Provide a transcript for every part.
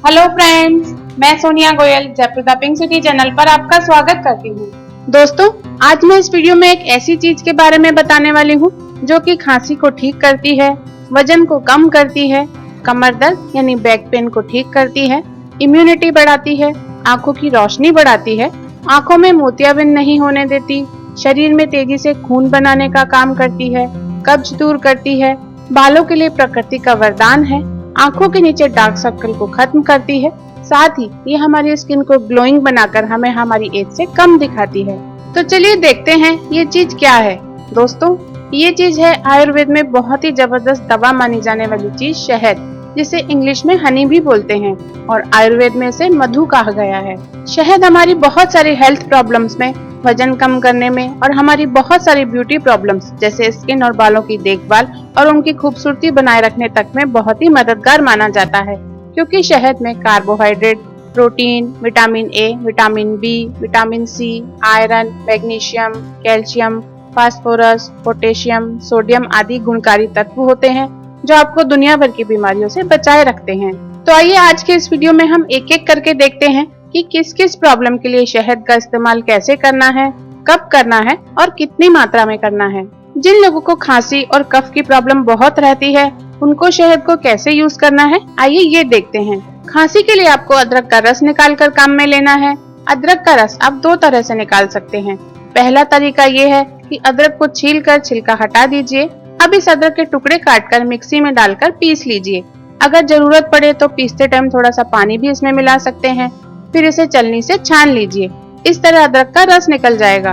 Hello friends, मैं Sonia Goyal Jaipur the pink city channel पर आपका स्वागत करती हूँ। दोस्तों, आज मैं इस वीडियो में एक ऐसी चीज के बारे में बताने वाली हूँ जो कि खांसी को ठीक करती है, वजन को कम करती है, कमर दर्द यानी बैक पेन को ठीक करती है, इम्यूनिटी बढ़ाती है, आंखों की रोशनी बढ़ाती है, आंखों में मोतियाबिंद नहीं होने देती, शरीर में तेजी से खून बनाने का काम करती है, कब्ज दूर करती है, बालों के लिए प्रकृति का वरदान है, आंखों के नीचे डार्क सर्कल को खत्म करती है, साथ ही ये हमारी स्किन को ग्लोइंग बनाकर हमें हमारी एज से कम दिखाती है। तो चलिए देखते हैं ये चीज क्या है। दोस्तों, ये चीज है आयुर्वेद में बहुत ही जबरदस्त दवा मानी जाने वाली चीज शहद, जिसे इंग्लिश में हनी भी बोलते हैं और आयुर्वेद में इसे मधु कहा गया है। शहद हमारी बहुत सारी हेल्थ प्रॉब्लम्स में, वजन कम करने में और हमारी बहुत सारी ब्यूटी प्रॉब्लम्स जैसे स्किन और बालों की देखभाल और उनकी खूबसूरती बनाए रखने तक में बहुत ही मददगार माना जाता है, क्योंकि शहद में carbohydrate, protein, vitamin A, vitamin B, vitamin C, iron, magnesium, calcium, phosphorus, potassium, sodium आदि गुणकारी तत्व होते हैं जो आपको दुनिया भर की बीमारियों से बचाए रखते हैं। तो आइए आज के इस वीडियो में हम एक एक करके देखते हैं कि किस किस प्रॉब्लम के लिए शहद का इस्तेमाल कैसे करना है, कब करना है और कितनी मात्रा में करना है। जिन लोगों को खांसी और कफ की प्रॉब्लम बहुत रहती है, उनको शहद को कैसे यूज करना है, आइए ये देखते हैं। खांसी के लिए आपको अदरक का रस निकाल कर काम में लेना है। अदरक का रस आप दो तरह से निकाल सकते हैं। पहला तरीका ये है कि अदरक को छील कर छिलका हटा दीजिए। अब इस अदरक के टुकड़े काटकर मिक्सी में डालकर पीस लीजिए। अगर जरूरत पड़े तो पीसते टाइम थोड़ा सा पानी भी इसमें मिला सकते हैं। फिर इसे छलनी से छान लीजिए। इस तरह अदरक का रस निकल जाएगा।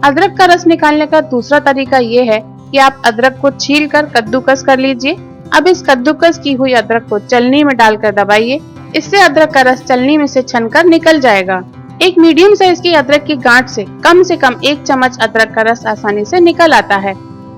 अदरक का रस निकालने का दूसरा तरीका ये है कि आप अदरक को छील कर कद्दूकस कर लीजिए। अब इस कद्दूकस की हुई अदरक को छलनी में डालकर दबाइए। इससे अदरक का रस छलनी में से छनकर निकल जाएगा। एक मीडियम साइज की अदरक की गांठ से कम 1 चम्मच अदरक का रस आसानी से निकल आता है।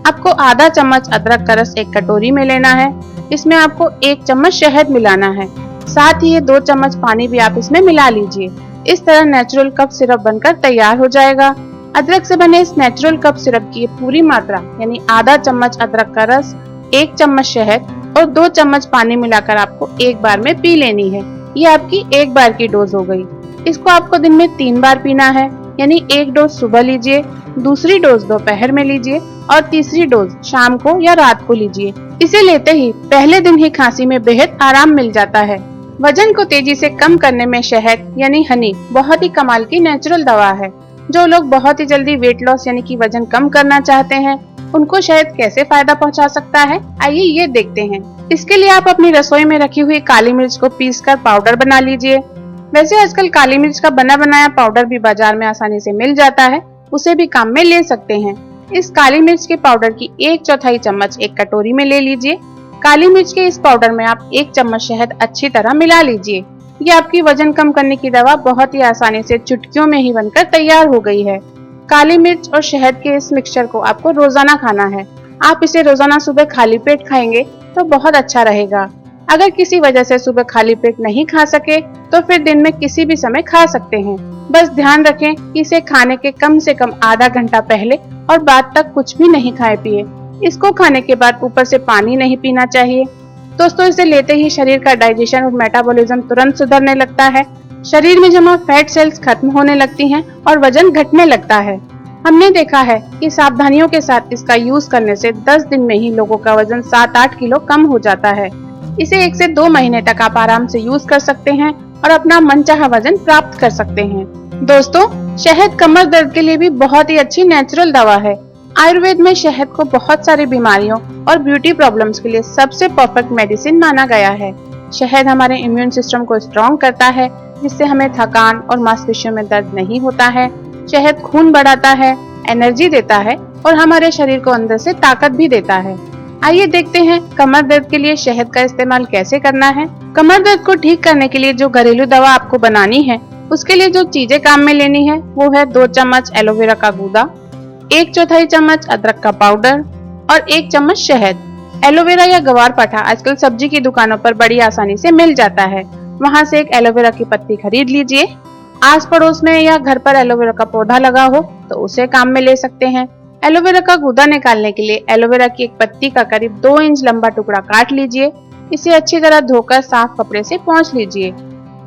आपको आधा चम्मच अदरक का रस एक कटोरी में लेना है। इसमें आपको 1 चम्मच शहद मिलाना है। साथ ही ये 2 चम्मच पानी भी आप इसमें मिला लीजिए। इस तरह नेचुरल कफ सिरप बनकर तैयार हो जाएगा। अदरक से बने इस नेचुरल कफ सिरप की पूरी मात्रा यानी आधा चम्मच अदरक का रस, 1 चम्मच शहद और 2 चम्मच पानी मिलाकर आपको एक बार में पी लेनी है। ये आपकी एक बार की डोज हो गई। इसको आपको दिन में 3 बार पीना है, यानी एक डोज सुबह लीजिए, दूसरी डोज दोपहर में लीजिए और तीसरी डोज शाम को या रात को लीजिए। इसे लेते ही पहले दिन ही खांसी में बेहद आराम मिल जाता है। वजन को तेजी से कम करने में शहद यानी हनी बहुत ही कमाल की नेचुरल दवा है। जो लोग बहुत ही जल्दी वेट लॉस यानी कि वजन कम करना चाहते हैं, उनको शहद कैसे फायदा पहुंचा सकता है, आइए ये देखते हैं। इसके लिए आप अपनी रसोई में रखी हुई काली मिर्च को पीसकर पाउडर बना लीजिए। वैसे आजकल काली मिर्च का बना बनाया पाउडर भी बाजार में आसानी से मिल जाता है, उसे भी काम में ले सकते हैं। इस काली मिर्च के पाउडर की 1/4 चम्मच एक कटोरी में ले लीजिए। काली मिर्च के इस पाउडर में आप 1 चम्मच शहद अच्छी तरह मिला लीजिए। ये आपकी वजन कम करने की दवा बहुत ही आसानी से चुटकियों में ही बनकर तैयार हो गई है। काली मिर्च और शहद के इस मिक्सचर को आपको रोजाना खाना है। आप इसे रोजाना सुबह खाली पेट खाएंगे तो बहुत अच्छा रहेगा। अगर किसी वजह से सुबह खाली पेट नहीं खा सके तो फिर दिन में किसी भी समय खा सकते हैं। बस ध्यान रखें कि इसे खाने के कम से कम आधा घंटा पहले और बाद तक कुछ भी नहीं खाए पिए। इसको खाने के बाद ऊपर से पानी नहीं पीना चाहिए। दोस्तों, इसे लेते ही शरीर का डाइजेशन और मेटाबॉलिज्म तुरंत सुधरने लगता है। शरीर में जमा फैट सेल्स खत्म होने लगती हैं और वजन घटने लगता है। हमने देखा है कि सावधानियों के साथ इसका यूज करने से 10 दिन में ही लोगों का वजन 7-8 किलो कम हो जाता है। इसे 1 से 2 महीने तक आप आराम से यूज कर सकते हैं और अपना मनचाहा वजन प्राप्त कर सकते हैं। दोस्तों, शहद कमर दर्द के लिए भी बहुत ही अच्छी नेचुरल दवा है। आयुर्वेद में शहद को बहुत सारी बीमारियों और ब्यूटी प्रॉब्लम्स के लिए सबसे परफेक्ट मेडिसिन माना गया है। शहद हमारे इम्यून सिस्टम को स्ट्रॉन्ग करता है, जिससे हमें थकान और मांसपेशियों में दर्द नहीं होता है। शहद खून बढ़ाता है, एनर्जी देता है और हमारे शरीर को अंदर से ताकत भी देता है। आइए देखते हैं कमर दर्द के लिए शहद का इस्तेमाल कैसे करना है। कमर दर्द को ठीक करने के लिए जो घरेलू दवा आपको बनानी है, उसके लिए जो चीजें काम में लेनी है वो है 2 चम्मच एलोवेरा का गूदा, 1/4 चम्मच अदरक का पाउडर और 1 चम्मच शहद। एलोवेरा या ग्वारपाठा आजकल सब्जी की दुकानों पर बड़ी आसानी से मिल जाता है। वहां से एक एलोवेरा की पत्ती खरीद लीजिए। आस पड़ोस में या घर पर एलोवेरा का पौधा लगा हो तो उसे काम में ले सकते हैं। एलोवेरा का गूदा निकालने के लिए एलोवेरा की एक पत्ती का करीब 2 इंच लंबा टुकड़ा काट लीजिए। इसे अच्छी तरह धोकर साफ कपड़े से पोंछ लीजिए।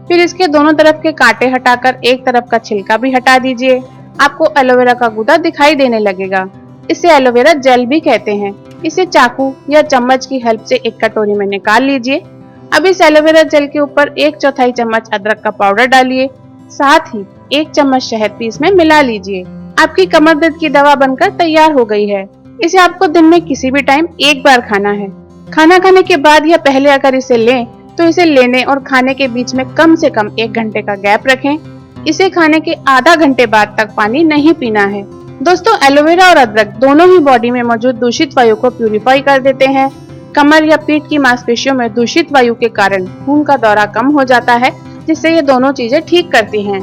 फिर इसके दोनों तरफ के कांटे हटाकर एक तरफ का छिलका भी हटा दीजिए। आपको एलोवेरा का गूदा दिखाई देने लगेगा। इसे एलोवेरा जेल भी कहते हैं। इसे चाकू या चम्मच की हेल्प से एक कटोरी में निकाल लीजिए। अब इस एलोवेरा जेल के ऊपर 1/4 चम्मच अदरक का पाउडर डालिए। साथ ही 1 चम्मच शहद भी इसमें मिला लीजिए। आपकी कमर दर्द की दवा बनकर तैयार हो गई है। इसे आपको दिन में किसी भी टाइम एक बार खाना है। खाना खाने के बाद या पहले अगर इसे लें तो इसे लेने और खाने के बीच में कम से कम 1 घंटे का गैप रखें। इसे खाने के आधा घंटे बाद तक पानी नहीं पीना है। दोस्तों, एलोवेरा और अदरक दोनों ही बॉडी में मौजूद दूषित वायु को प्यूरिफाई कर देते हैं। कमर या पीठ की मांसपेशियों में दूषित वायु के कारण खून का दौरा कम हो जाता है, जिससे ये दोनों चीजें ठीक करती हैं।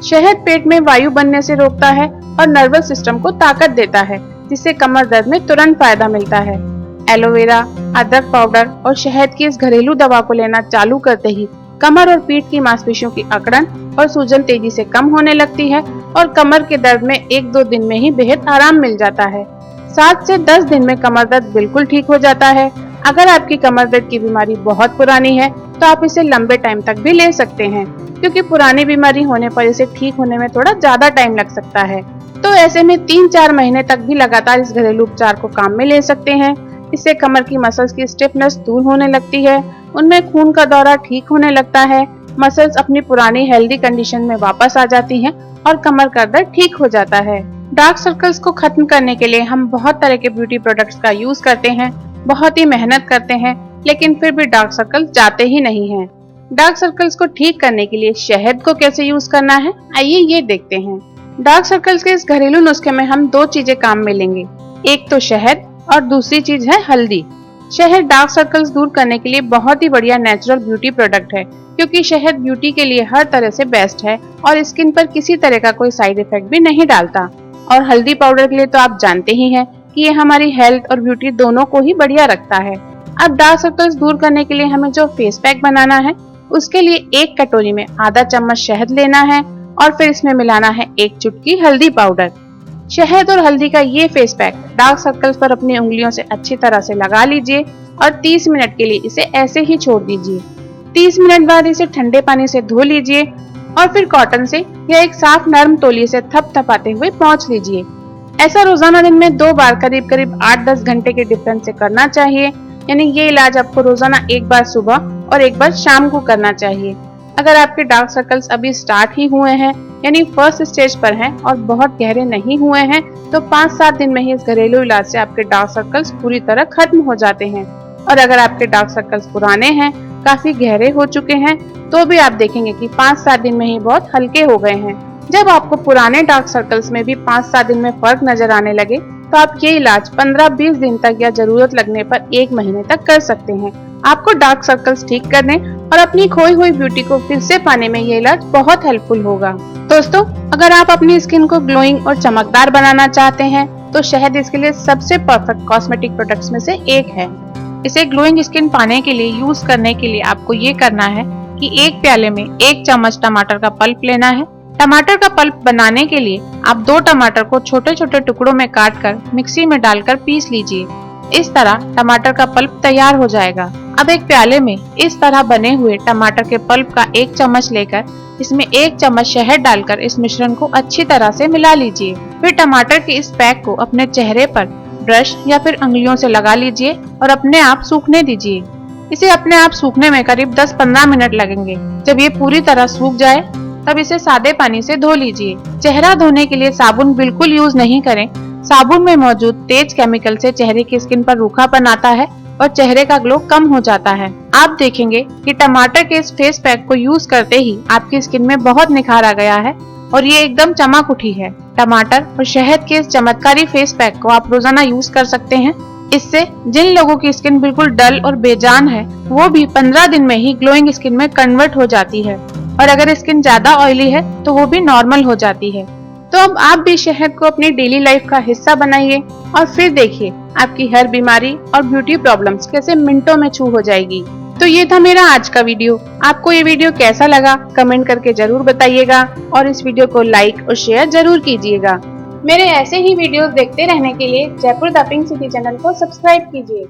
शहद पेट में वायु बनने से रोकता है और नर्वस सिस्टम को ताकत देता है, जिससे कमर दर्द में तुरंत फायदा मिलता है। एलोवेरा, अदरक पाउडर और शहद की इस घरेलू दवा को लेना चालू करते ही कमर और पीठ की मांसपेशियों की अकड़न और सूजन तेजी से कम होने लगती है और कमर के दर्द में 1-2 दिन में ही बेहद आराम मिल जाता है। 7 से 10 दिन में कमर दर्द बिल्कुल ठीक हो जाता है। अगर आपकी कमर दर्द की बीमारी बहुत पुरानी है तो आप इसे लंबे टाइम तक भी ले सकते हैं, क्योंकि पुरानी बीमारी होने पर इसे ठीक होने में थोड़ा ज्यादा टाइम लग सकता है। तो ऐसे में 3-4 महीने तक भी लगातार इस घरेलू उपचार को काम में ले सकते हैं। इससे कमर की मसल्स की स्टिफनेस दूर होने लगती है, उनमें खून का दौरा ठीक होने लगता है, मसल्स अपनी पुरानी हेल्दी कंडीशन में वापस आ जाती हैं और कमर का दर्द ठीक हो जाता है। डार्क सर्कल्स को खत्म करने के लिए हम बहुत तरह के ब्यूटी प्रोडक्ट्स का यूज करते हैं, बहुत ही मेहनत करते हैं, लेकिन फिर भी डार्क सर्कल्स जाते ही नहीं हैं। डार्क सर्कल्स को ठीक करने के लिए शहद को कैसे यूज करना है, आइए ये देखते हैं। डार्क सर्कल्स के इस घरेलू नुस्खे में हम 2 चीजें काम में लेंगे, एक तो शहद और दूसरी चीज है हल्दी। शहद डार्क सर्कल्स दूर करने के लिए बहुत ही बढ़िया नेचुरल ब्यूटी प्रोडक्ट है, क्योंकि शहद ब्यूटी के लिए हर तरह से बेस्ट है और स्किन पर किसी तरह का कोई साइड इफेक्ट भी नहीं डालता। और हल्दी पाउडर के लिए तो आप जानते ही हैं कि ये हमारी हेल्थ और ब्यूटी दोनों को ही बढ़िया रखता है। अब डार्क सर्कल्स दूर करने के लिए हमें जो फेस पैक बनाना है, उसके लिए 1 कटोरी में आधा चम्मच शहद लेना है और फिर इसमें मिलाना है 1 चुटकी हल्दी पाउडर। शहद और हल्दी का ये फेस पैक डार्क सर्कल्स पर अपनी उंगलियों से अच्छी तरह से लगा लीजिए और 30 मिनट के लिए इसे ऐसे ही छोड़ दीजिए। 30 मिनट बाद इसे ठंडे पानी से धो लीजिए और फिर कॉटन से या एक साफ नरम तौलिए से थपथपाते हुए पोंछ लीजिए। ऐसा रोजाना दिन में 2 बार करीब 8-10 घंटे के डिफरेंस से करना चाहिए। यानी ये इलाज आपको रोजाना 1 बार सुबह और 1 बार शाम को करना चाहिए। अगर आपके डार्क सर्कल्स अभी स्टार्ट ही हुए हैं, यानी फर्स्ट स्टेज पर हैं और बहुत गहरे नहीं हुए हैं, तो 5-7 दिन में ही इस घरेलू इलाज से आपके डार्क सर्कल्स पूरी तरह खत्म हो जाते हैं। और अगर आपके डार्क सर्कल्स पुराने हैं, काफी गहरे हो चुके हैं, तो भी आप देखेंगे कि 5-7 दिन में ही बहुत हल्के हो गए हैं। जब आपको पुराने डार्क सर्कल्स में भी 5-7 दिन में फर्क नजर आने लगे, तो आप ये इलाज 15-20 दिन तक या जरूरत लगने पर 1 महीने तक कर सकते हैं। आपको डार्क सर्कल्स ठीक करने और अपनी खोई हुई ब्यूटी को फिर से पाने में ये इलाज बहुत हेल्पफुल होगा। दोस्तों, अगर आप अपनी स्किन को ग्लोइंग और चमकदार बनाना चाहते हैं, तो शहद इसके लिए सबसे परफेक्ट कॉस्मेटिक प्रोडक्ट्स में से एक है। इसे ग्लोइंग स्किन पाने के लिए यूज करने के लिए आपको ये करना है कि 1 प्याले में 1 चम्मच टमाटर का पल्प लेना है। टमाटर का पल्प बनाने के लिए आप 2 टमाटर को छोटे छोटे टुकड़ों में काटकर मिक्सी में डालकर पीस लीजिए। इस तरह टमाटर का पल्प तैयार हो जाएगा। अब एक प्याले में इस तरह बने हुए टमाटर के पल्प का 1 चम्मच लेकर इसमें 1 चम्मच शहद डालकर इस मिश्रण को अच्छी तरह से मिला लीजिए। फिर टमाटर के इस पैक को अपने चेहरे पर ब्रश या फिर उंगलियों से लगा लीजिए और अपने आप सूखने दीजिए। इसे अपने आप सूखने में करीब 10-15 मिनट लगेंगे। जब ये पूरी तरह सूख जाए, तब इसे सादे पानी से धो लीजिए। चेहरा धोने के लिए साबुन बिल्कुल यूज नहीं करें। साबुन में मौजूद तेज केमिकल से चेहरे की स्किन पर रूखापन आता है और चेहरे का ग्लो कम हो जाता है। आप देखेंगे कि टमाटर के इस फेस पैक को यूज करते ही आपकी स्किन में बहुत निखार आ गया है और ये एकदम चमक उठी है। टमाटर और शहद के इस चमत्कारी फेस पैक को आप रोजाना यूज कर सकते हैं। इससे जिन लोगों की स्किन बिल्कुल डल और बेजान है, वो भी 15 दिन में ही ग्लोइंग स्किन में कन्वर्ट हो जाती है और अगर स्किन ज्यादा ऑयली है तो वो भी नॉर्मल हो जाती है। तो अब आप भी शहद को अपनी डेली लाइफ का हिस्सा बनाइए और फिर देखिए आपकी हर बीमारी और ब्यूटी प्रॉब्लम्स कैसे मिनटों में छू हो जाएगी। तो ये था मेरा आज का वीडियो। आपको ये वीडियो कैसा लगा कमेंट करके जरूर बताइएगा और इस वीडियो को लाइक और शेयर जरूर कीजिएगा। मेरे ऐसे ही वीडियोस देखते रहने के लिए Jaipur the pink city channel को सब्सक्राइब कीजिए।